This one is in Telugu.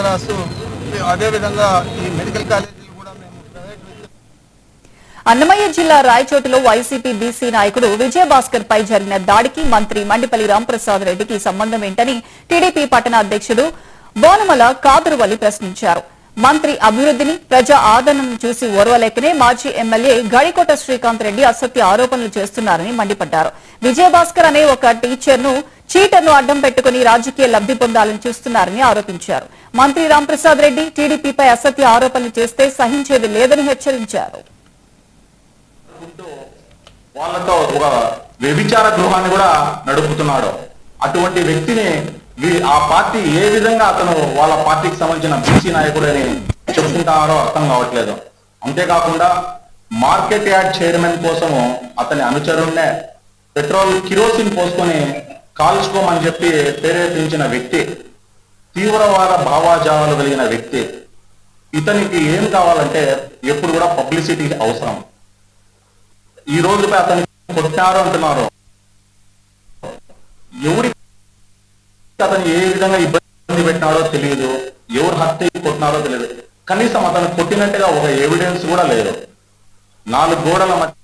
తెరాసు అదేవిధంగా ఈ మెడికల్ కాలేజీలు కూడా మేము ప్రైవేట్. అన్నమయ్య జిల్లా రాయచోటిలో వైసీపీ బీసీ నాయకుడు విజయభాస్కర్ పై జరిగిన దాడికి మంత్రి మండిపల్లి రాంప్రసాద్ రెడ్డికి సంబంధం ఏంటని టీడీపీ పట్టణ అధ్యక్షుడు బోనమల కాదరువల్లి ప్రశ్నించారు. మంత్రి అభివృద్ధిని ప్రజా ఆదరణను చూసి ఓర్వలేకనే మాజీ ఎమ్మెల్యే గడికోట శ్రీకాంత్ రెడ్డి అసత్య ఆరోపణలు చేస్తున్నారని మండిపడ్డారు. విజయభాస్కర్ అనే ఒక టీచర్ను చీటర్ను అడ్డం పెట్టుకుని రాజకీయ లబ్ధి పొందాలని చూస్తున్నారని ఆరోపించారు. మంత్రి రాంప్రసాద్ రెడ్డి టీడీపీపై అసత్య ఆరోపణలు చేస్తే సహించేది లేదని హెచ్చరించారు. వాళ్ళతో ఒక వ్యభిచార గృహాన్ని కూడా నడుపుతున్నాడు. అటువంటి వ్యక్తిని ఆ పార్టీ ఏ విధంగా అతను వాళ్ళ పార్టీకి సంబంధించిన బీసీ నాయకుడు అని చెప్పుకుంటారో అర్థం కావట్లేదు. అంతేకాకుండా మార్కెట్ యార్డ్ చైర్మన్ కోసము అతని అనుచరుణ్ణే పెట్రోల్ కిరోసిన్ పోసుకొని కాల్చుకోమని చెప్పి ప్రేరేపించిన వ్యక్తి, తీవ్రవాద భావాజాలు కలిగిన వ్యక్తి. ఇతనికి ఏం కావాలంటే ఎప్పుడు కూడా పబ్లిసిటీ అవసరం. ఈ రోజుపై అతన్ని కొట్టారు అంటున్నారు. ఎవరి అతను ఏ విధంగా ఇబ్బంది పెట్టినాడో తెలియదు, ఎవరు హత్య కొట్టినారో తెలియదు. కనీసం అతను కొట్టినట్టుగా ఒక ఎవిడెన్స్ కూడా లేదు. 4 గోడల మధ్య